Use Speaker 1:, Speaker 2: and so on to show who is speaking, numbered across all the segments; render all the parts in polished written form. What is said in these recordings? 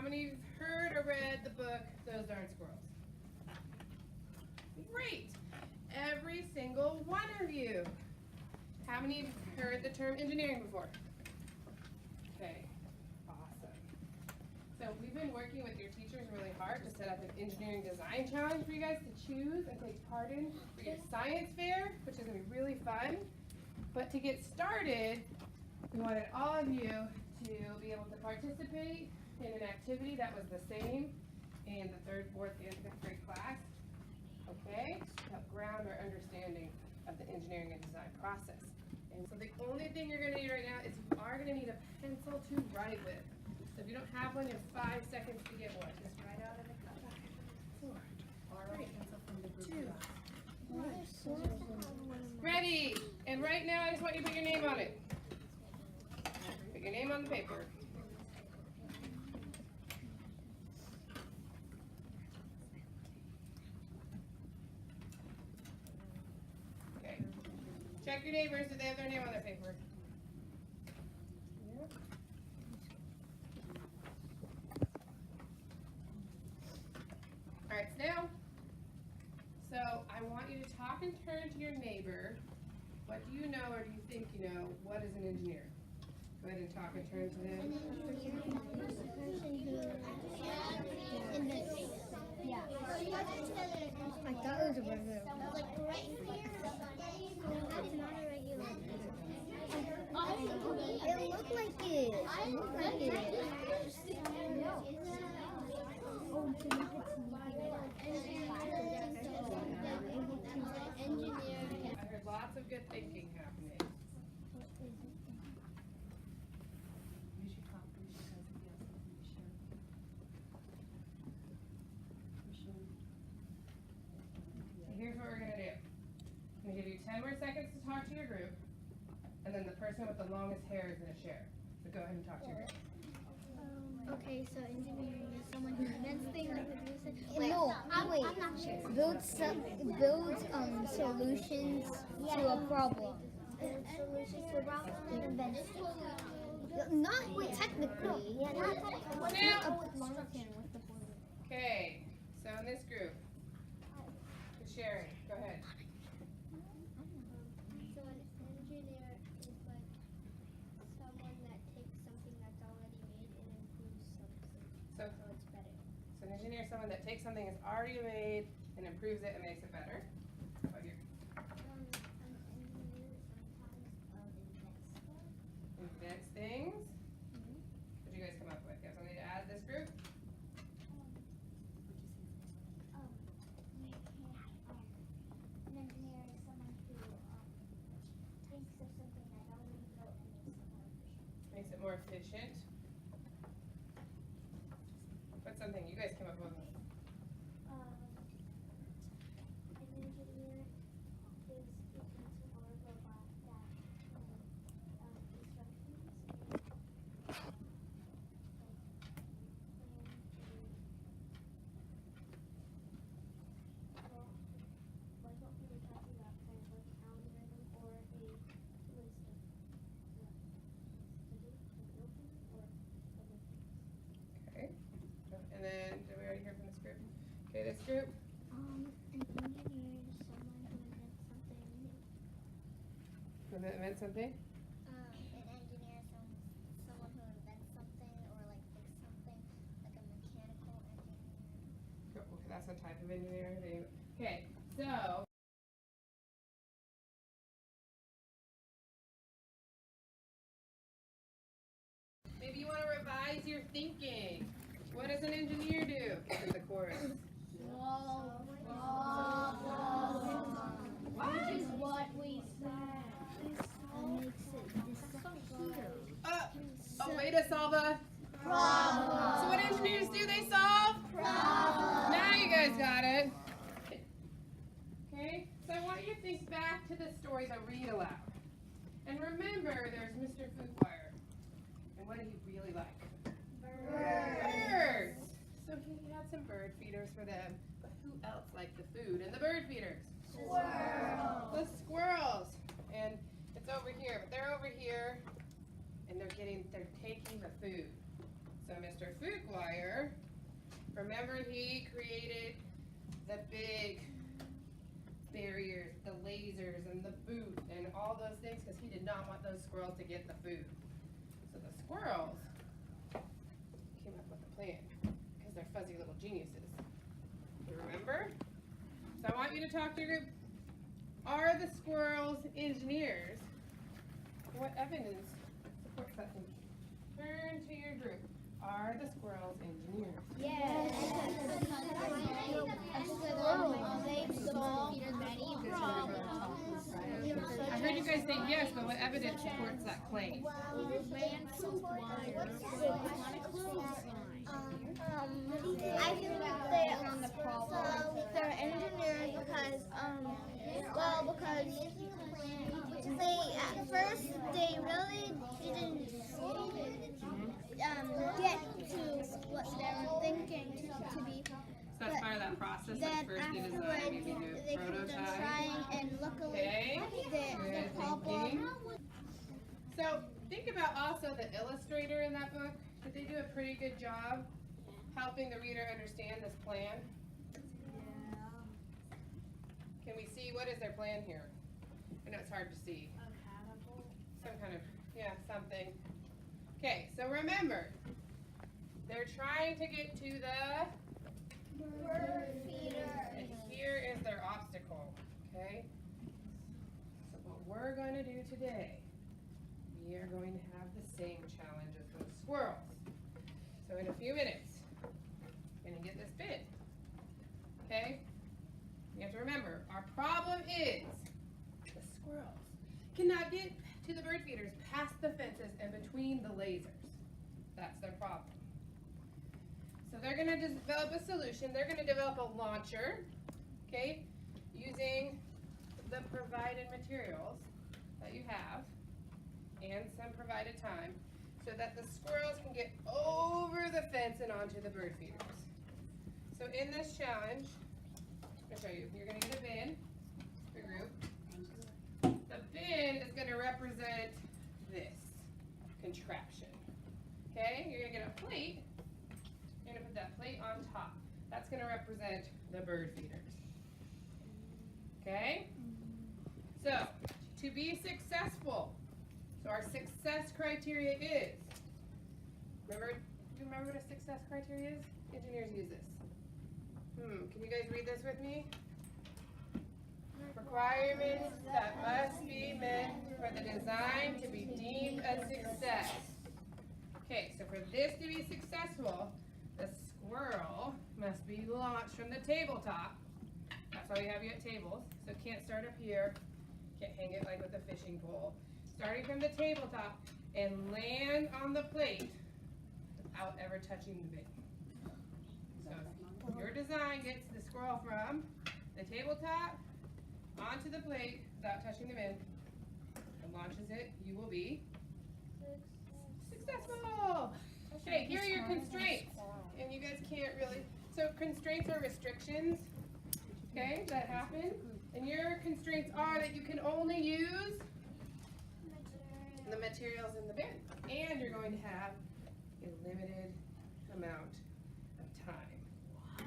Speaker 1: many have heard or read the book, Those Darn Squirrels? Great. Every single one of you. How many have heard the term engineering before? Okay, awesome. So we've been working with your teachers really hard to set up an engineering design challenge for you guys to choose and take part in for your science fair, which is going to be really fun. But to get started, we wanted all of you to be able to participate in an activity that was the same in the 3rd, 4th, and 5th grade class. Okay, to help ground our understanding of the engineering and design process. And so the only thing you're going to need right now is you are going to need a pencil to write with. So if you don't have one, you have 5 seconds to get one. Just write out in the cup. 4, 3, 2, 1. Ready. And right now, I just want you to put your name on it. Put your name on the paper. Okay. Check your neighbors if they have their name on their paper. Yep. All right, so I want you to talk and turn to your neighbor. What do you know or do you think you know? What is an engineer? Go ahead and talk and turn to them.
Speaker 2: Yeah. I thought it was a regular. Like right here. That's not a regular. It looked like it. It looked like it. No. Oh, to make it
Speaker 1: I heard lots of good thinking happening.
Speaker 3: You should talk to me because if you have something to share.
Speaker 1: Here's what we're going to do. I'm going to give you 10 more seconds to talk to your group, and then the person with the longest hair is going to share. So go ahead and talk to your group.
Speaker 2: Okay, so engineering is someone who invents things like produces. No, wait. I'm not sure. Builds solutions to a problem. Solutions to a problem. Invents. Not technically. Yeah, not technically.
Speaker 1: Okay, so in this group, who's sharing? Go ahead.
Speaker 4: So an engineer is like someone that takes something that's already made and improves something
Speaker 1: So
Speaker 4: it's better.
Speaker 1: an engineer is someone that takes something that's already made and improves it and makes it better. How about you?
Speaker 4: An engineer sometimes
Speaker 1: Invents things. What did you guys come up with? You have something to add to this group?
Speaker 4: An engineer is someone who thinks of something that's already built and makes it more efficient.
Speaker 1: Makes it more efficient. What's something you guys came up with?
Speaker 4: An engineer is speaking to our robot that instructions. Like what we were talking about, kind of like an algorithm or a list
Speaker 1: Okay. And then, did we already hear from this group? Okay, this group.
Speaker 4: An engineer is someone who invents something new.
Speaker 1: Invent something?
Speaker 4: An engineer is someone who invents something or like fix something, like a mechanical engineer.
Speaker 1: Cool. Okay, that's a type of engineer. Okay, so. Maybe you want to revise your thinking. What does an engineer do? In the chorus.
Speaker 2: Which is what we said. Makes it
Speaker 1: A way to solve a
Speaker 2: problem.
Speaker 1: So what engineers do? They solve
Speaker 2: Problem.
Speaker 1: Now you guys got it. Okay, so I want you to think back to the story, the read aloud. And remember, there's Mr. Foodwire. And what did he really like? Birds. So he had some bird feeders for them. But who else liked the food and the bird feeders?
Speaker 2: Squirrels.
Speaker 1: The squirrels. And it's over here, but they're over here, and they're taking the food. So Mr. Fuquire, remember he created the big barriers, the lasers, and the boot, and all those things because he did not want those squirrels to get the food. So the squirrels came up with a plan because they're fuzzy little geniuses. You remember? So I want you to talk to your group. Are the squirrels engineers? What evidence supports that thinking? Turn to your group. Are the squirrels engineers?
Speaker 2: Yes. They solve many problems.
Speaker 1: I heard you guys say yes, but what evidence supports that claim?
Speaker 2: I think they're engineers because they at first they really didn't get to what they were thinking to be.
Speaker 1: So that's part of that process.
Speaker 2: Then
Speaker 1: Like first you design,
Speaker 2: afterwards,
Speaker 1: maybe do
Speaker 2: they
Speaker 1: a
Speaker 2: kept on
Speaker 1: prototype.
Speaker 2: trying, and luckily
Speaker 1: Okay.
Speaker 2: the problem.
Speaker 1: Thinking. So think about also the illustrator in that book. Did they do a pretty good job helping the reader understand this plan? Can we see what is their plan here? I know it's hard to see. Some kind of, yeah, something. Okay, so remember, they're trying to get to the
Speaker 2: Bird feeder.
Speaker 1: and here is their obstacle, okay? So what we're going to do today, we are going to have the same challenge as those squirrels. So in a few minutes, we're going to get this bin, okay? You have to remember, our problem is the squirrels cannot get to the bird feeders past the fences and between the lasers. That's their problem. So they're going to develop a solution. They're going to develop a launcher, okay, using the provided materials that you have and some provided time so that the squirrels can get over the fence and onto the bird feeders. So in this challenge, I'm going to show you. You're going to get a bin, the group. The bin is going to represent this contraption, okay? You're going to get a plate. You're going to put that plate on top. That's going to represent the bird feeders. Okay? So, to be successful, so our success criteria is, do you remember what a success criteria is? Engineers use this. Can you guys read this with me? Requirements that must be met for the design to be deemed a success. Okay, so for this to be successful, the squirrel must be launched from the tabletop. That's why we have you at tables. So it can't start up here. Can't hang it like with a fishing pole. Starting from the tabletop and land on the plate without ever touching the bin. So if your design gets the squirrel from the tabletop onto the plate without touching the bin and launches it, you will be successful. Okay, here are your constraints. And you guys can't really, so constraints are restrictions, okay, that happen. And your constraints are that you can only use the materials in the bin. And you're going to have a limited amount of time.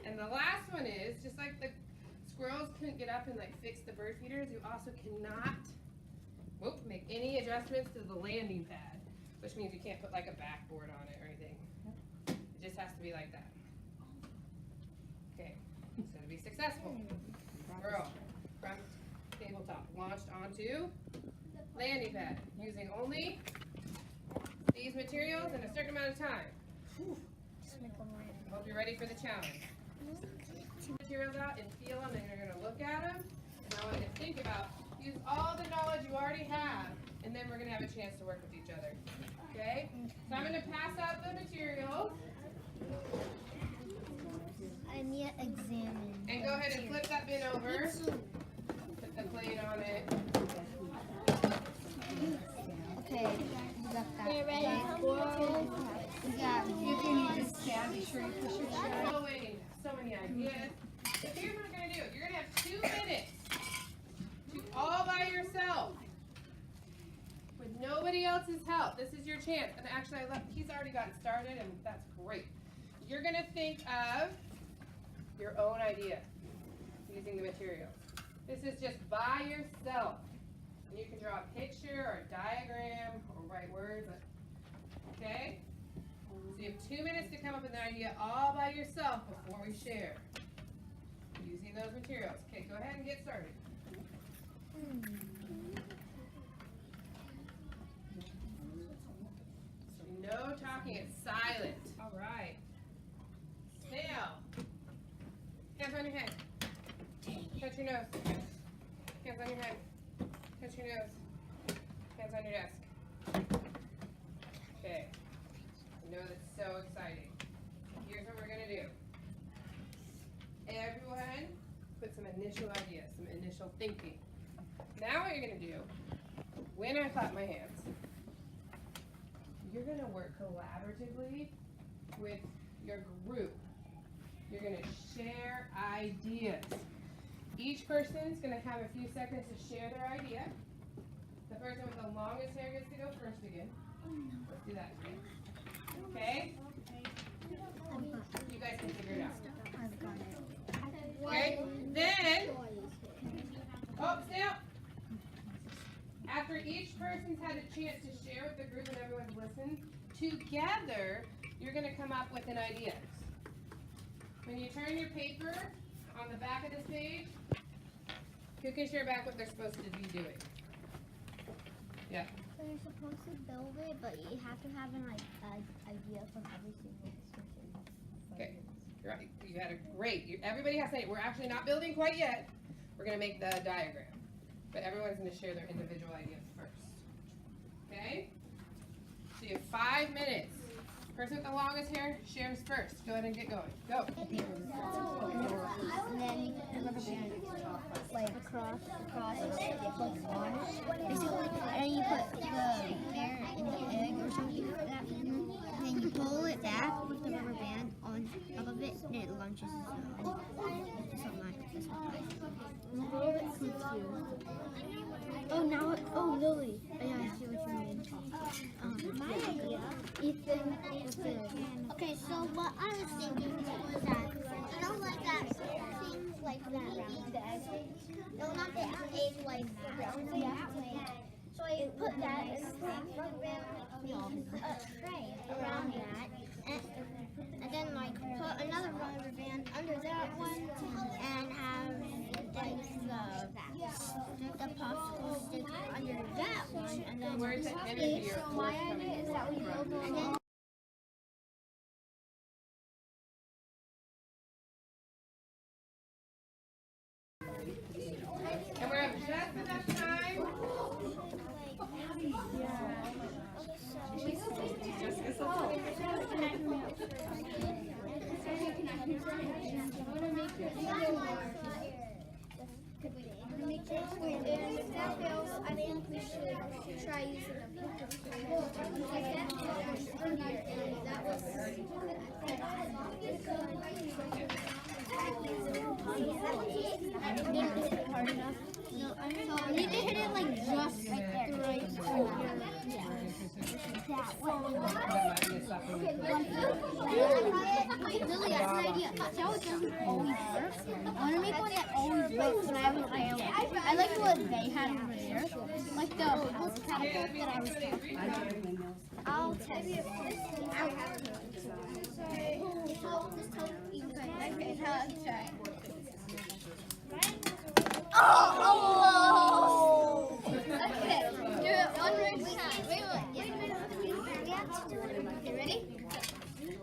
Speaker 1: And the last one is, just like the squirrels couldn't get up and like fix the bird feeders, you also cannot make any adjustments to the landing pad, which means you can't put like a backboard on it or anything. It just has to be like that. Okay, so to be successful, squirrel from tabletop launched onto landing pad using only these materials in a certain amount of time. Hope you're ready for the challenge. Materials out and feel them, and you're going to look at them. And I want you to think about, use all the knowledge you already have, and then we're going to have a chance to work with each other. Okay? So I'm going to pass out the materials.
Speaker 2: I'm yet examining.
Speaker 1: And go ahead and flip that bin over. Put the plate on it.
Speaker 2: Okay, we got that.
Speaker 4: Get ready.
Speaker 2: We got
Speaker 3: If you need to stand, be sure you push your chair.
Speaker 1: Oh, wait, so many ideas. So here's what we're going to do. You're going to have 2 minutes to all by yourself, with nobody else's help, this is your chance. And actually, he's already gotten started, and that's great. You're gonna think of your own idea using the materials. This is just by yourself. And you can draw a picture or a diagram or write words. Okay? So you have 2 minutes to come up with an idea all by yourself before we share. Using those materials. Okay, go ahead and get started. No talking, it's silent. All right. Still. Hands on your head. Touch your nose. Hands on your head. Touch your nose. Hands on your desk. Okay. I know that's so exciting. Here's what we're gonna do. Everyone, put some initial ideas, some initial thinking. Now what you're gonna do, when I clap my hands, you're gonna work collaboratively with your group. You're gonna share ideas. Each person's gonna have a few seconds to share their idea. The person with the longest hair gets to go first again. Let's do that. Okay? You guys can figure it out.
Speaker 2: I've got it.
Speaker 1: Okay? Then, oh, still. After each person's had a chance to share with the group and everyone's listened, together, you're gonna come up with an idea. When you turn your paper on the back of this page, who can share back what they're supposed to be doing? Yeah.
Speaker 2: So you're supposed to build it, but you have to have an idea from every single description.
Speaker 1: Okay. You're right. You had a great. Everybody has to say, we're actually not building quite yet. We're gonna make the diagram. But everyone's gonna share their individual ideas first. Okay? So you have 5 minutes. Person with the longest hair shares first. Go ahead and get going. Go.
Speaker 2: And then you put the rubber band like across, like on it. Basically, and you put the hair in the egg or something like that. And then you pull it back with the rubber band on top of it, and it launches. Something like this one. I'm a little bit confused. Oh, now Lily. Yeah, I see what you mean. My idea. Ethan.
Speaker 4: Okay, so what I was thinking was that, you know, like that things like that. No, not the egg, like the round thing. So I put that in the rubber band, like a tray around that, and then like put another rubber band under that one, and have the popsicle stick under that one, and then
Speaker 1: Where's the energy your
Speaker 4: so my idea is that we build a little.
Speaker 1: And we're at just enough time.
Speaker 4: And if that fails, I think we should try using a paper clip. That was
Speaker 2: Hard enough. No, I need to hit it like just right there. Lily, I have an idea. See how it doesn't always work? I want to make one that always works when I have an idea. I like what they had over there. Like the catapult that I was talking about. I'll test it. Oh! Okay, do it one more time. Wait. You ready?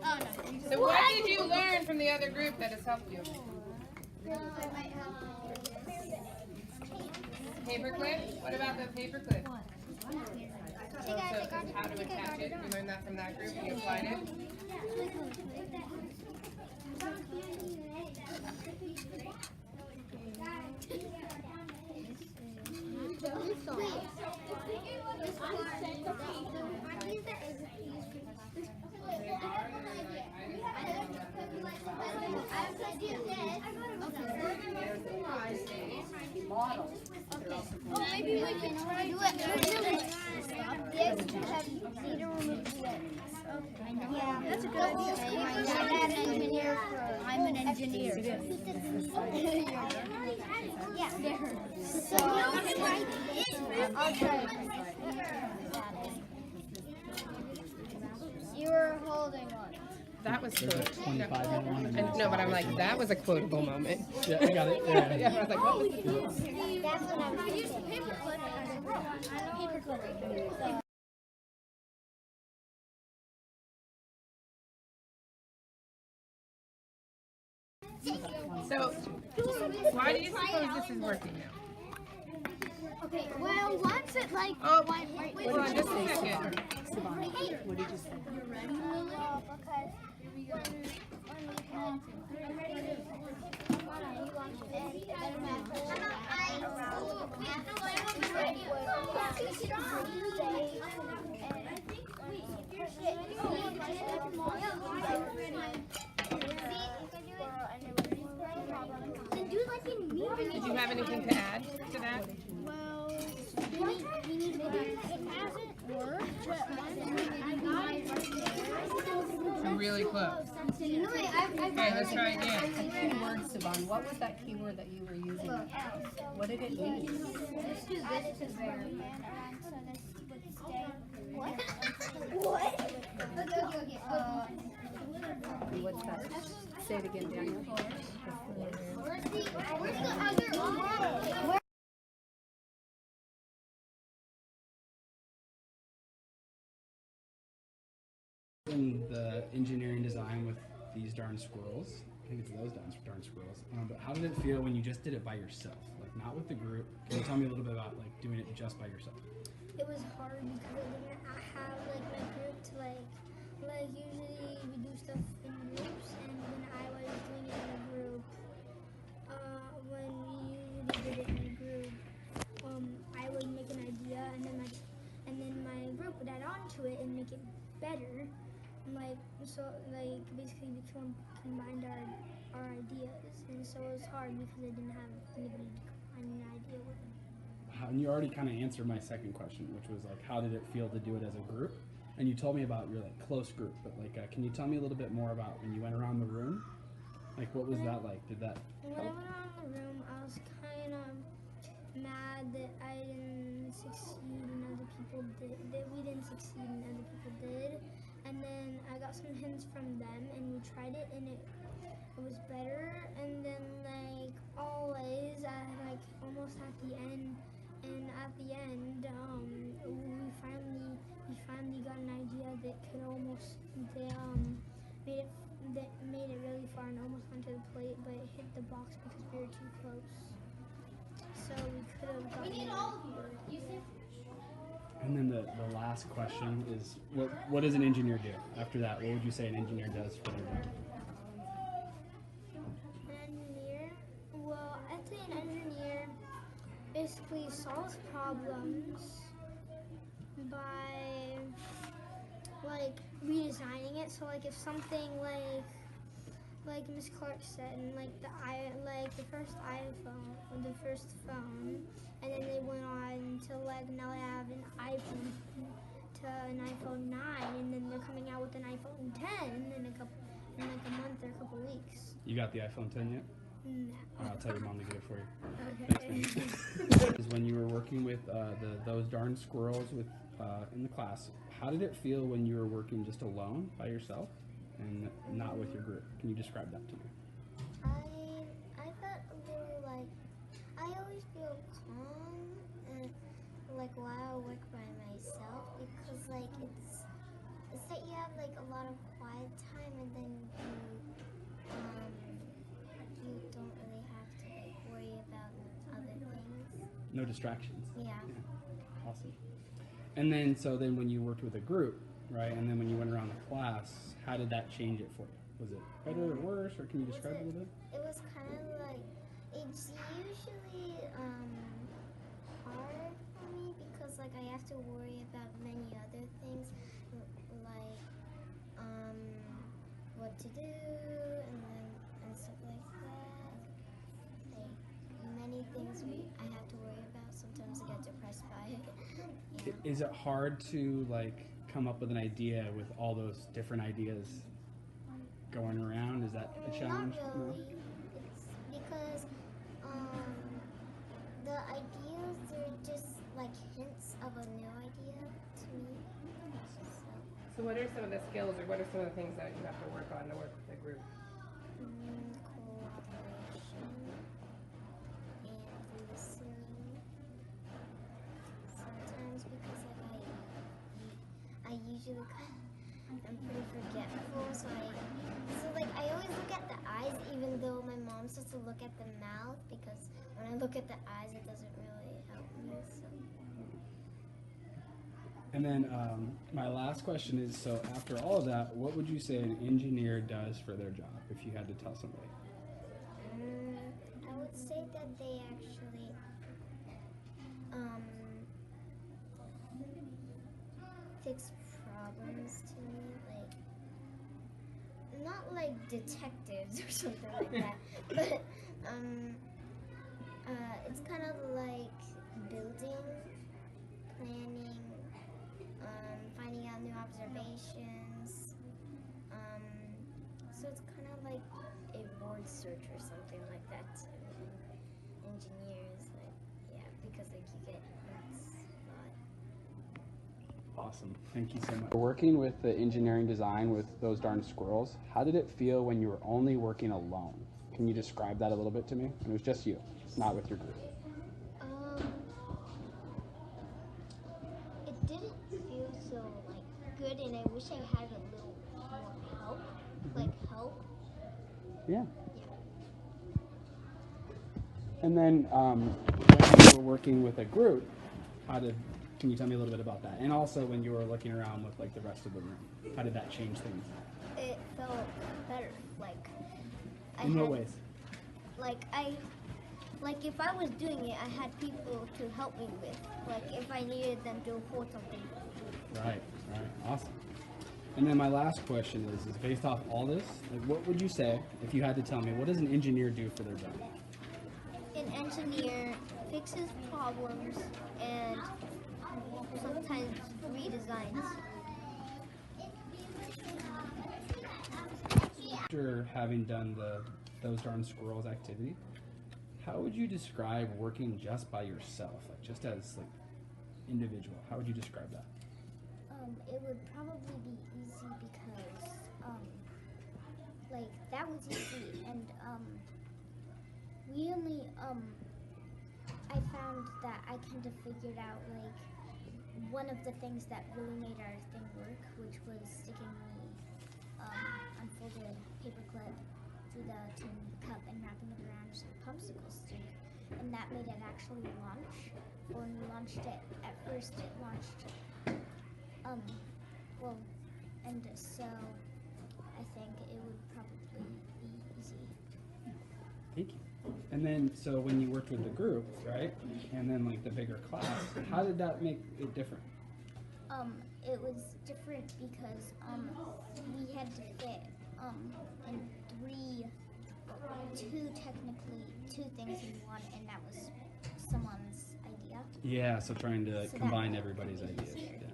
Speaker 2: Oh no.
Speaker 1: So what did you learn from the other group that has helped you? Paperclip? What about the paperclip? So how to attach it? You learned that from that group and you applied it?
Speaker 2: Maybe we can try to do it. The eggs have need to remove the eggs. Okay. I know. Yeah. That's a good idea. My dad is an engineer. I'm an engineer. Yeah. So, okay. You were holding on.
Speaker 1: That was
Speaker 5: There's a
Speaker 1: good.
Speaker 5: 25 minute one.
Speaker 1: No, but I'm like, that was a quotable moment.
Speaker 5: Yeah, I got it. Yeah.
Speaker 1: Yeah, I was like, what was it?
Speaker 4: That's what I was thinking.
Speaker 1: So, why do you suppose this is working now?
Speaker 4: Okay, well, once it like
Speaker 1: Oh,
Speaker 4: went
Speaker 1: hold on just a second.
Speaker 5: What did you say? Did you have anything to add to that?
Speaker 4: Well, we need to it hasn't worked, but
Speaker 1: I'm really close. Okay, let's try again.
Speaker 3: Keyword, Savon. What was that keyword that you were using? What did it mean?
Speaker 4: Let's do this to verify. What? What?
Speaker 3: What's that? Say it again, Daniel.
Speaker 4: Where's the other one?
Speaker 5: In the engineering design with these darn squirrels, I think it's those darn squirrels. But how did it feel when you just did it by yourself, like not with the group? Can you tell me a little bit about like doing it just by yourself?
Speaker 4: It was hard because I didn't have like my group to like usually we do stuff in groups, and when I was doing it in a group, when we usually did it in a group, I would make an idea and then my group would add on to it and make it better. Like basically we combined our ideas, and so it was hard because I didn't have anybody to combine an idea with.
Speaker 5: And you already kind of answered my second question, which was like, how did it feel to do it as a group? And you told me about your like close group, but like, can you tell me a little bit more about when you went around the room? Like, what was that like? Did that
Speaker 4: When I
Speaker 5: help?
Speaker 4: went around the room, I was kind of mad that I didn't succeed and other people did. That we didn't succeed and other people did. And then I got some hints from them, and we tried it, and it was better. And then like always, almost at the end, we finally got an idea that could almost made it really far and almost onto the plate, but it hit the box because we were too close. So we could have gotten. We need all of you.
Speaker 5: And then the last question is, what does an engineer do? After that, what would you say an engineer does for their job?
Speaker 4: An engineer? Well, I'd say an engineer basically solves problems by like redesigning it. So like if something like Miss Clark said, and like the first iPhone, or the first phone, and then they went on to like now they have an iPhone 9, and then they're coming out with an iPhone 10 in like a month or a couple weeks.
Speaker 5: You got the iPhone 10 yet?
Speaker 4: No.
Speaker 5: I'll tell your mom to get it for you.
Speaker 4: Okay.
Speaker 5: Is when you were working with those darn squirrels with in the class, how did it feel when you were working just alone by yourself and not with your group? Can you describe that to me?
Speaker 6: I felt a little like I always feel calm and like while I work by myself, because like it's that you have like a lot of quiet time, and then you don't really have to like worry about other things.
Speaker 5: No distractions.
Speaker 6: Yeah.
Speaker 5: Awesome. And then then when you worked with a group, right, and then when you went around the class, how did that change it for you? Was it better or worse, or can you describe it a little bit?
Speaker 6: It was kind of like, it's usually hard for me because like I have to worry about many other things, like what to do and stuff like that. Like many things I have to worry about. Sometimes I get depressed by it. Yeah.
Speaker 5: Is it hard to like come up with an idea with all those different ideas going around? Is that a challenge?
Speaker 6: Not really. It's because the ideas are just like hints of a new idea to me.
Speaker 1: So what are some of the skills, or what are some of the things that you have to work on to work with the group?
Speaker 6: Cooperation and listening. Sometimes because like I usually I'm pretty forgetful, so I always look at the eyes, even though my mom says to look at the mouth, because when I look at the eyes, it doesn't really help me. So.
Speaker 5: And then my last question is, so after all of that, what would you say an engineer does for their job if you had to tell somebody?
Speaker 6: I would say that they actually fix problems to me, like not like detectives or something like that, but it's kind of like building, planning, finding out new observations. So it's kind of like a word search or something like that to engineers, like because like you get hints a lot.
Speaker 5: Awesome. Thank you so much. Working with the engineering design with those darn squirrels, how did it feel when you were only working alone? Can you describe that a little bit to me? And it was just you, not with your group.
Speaker 6: It didn't feel so like good, and I wish I had a little more help. Help.
Speaker 5: Yeah.
Speaker 6: Yeah.
Speaker 5: And then when you were working with a group, can you tell me a little bit about that? And also when you were looking around with like the rest of the room, how did that change things?
Speaker 6: It felt better.
Speaker 5: In what ways?
Speaker 6: If I was doing it, I had people to help me with. Like if I needed them to hold something.
Speaker 5: Right. Awesome. And then my last question is based off all this, like what would you say, if you had to tell me, what does an engineer do for their job?
Speaker 6: An engineer fixes problems and sometimes redesigns.
Speaker 5: After having done those darn squirrels activity, how would you describe working just by yourself, like just as like individual? How would you describe that?
Speaker 6: It would probably be easy because that was easy, and we only I found that I kind of figured out like one of the things that really made our thing work, which was sticking the unfolded paper clip through the tin cup and wrapping it around a popsicle stick, and that made it actually launch. When we launched it, at first it launched, and so I think it would probably be easy.
Speaker 5: Thank you. And then, so when you worked with the group, right, and then like the bigger class, how did that make it different?
Speaker 6: It was different because we had to fit in two things in one, and that was someone's idea.
Speaker 5: Yeah, so trying to
Speaker 6: So
Speaker 5: combine
Speaker 6: that
Speaker 5: everybody's
Speaker 6: was
Speaker 5: ideas.
Speaker 6: easier.
Speaker 5: Yeah.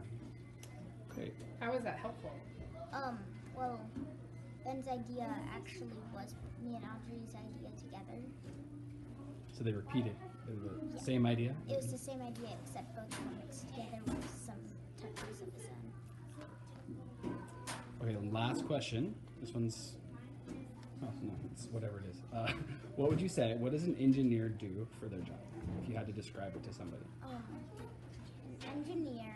Speaker 5: Great.
Speaker 1: How was that helpful?
Speaker 6: Well, Ben's idea actually was me and Audrey's idea together.
Speaker 5: So they repeated the same idea?
Speaker 6: It was the same idea, except both of them mixed together with some touches of his own.
Speaker 5: Okay, the last question. This one's, oh no, it's whatever it is. What would you say, what does an engineer do for their job, if you had to describe it to somebody?
Speaker 6: An engineer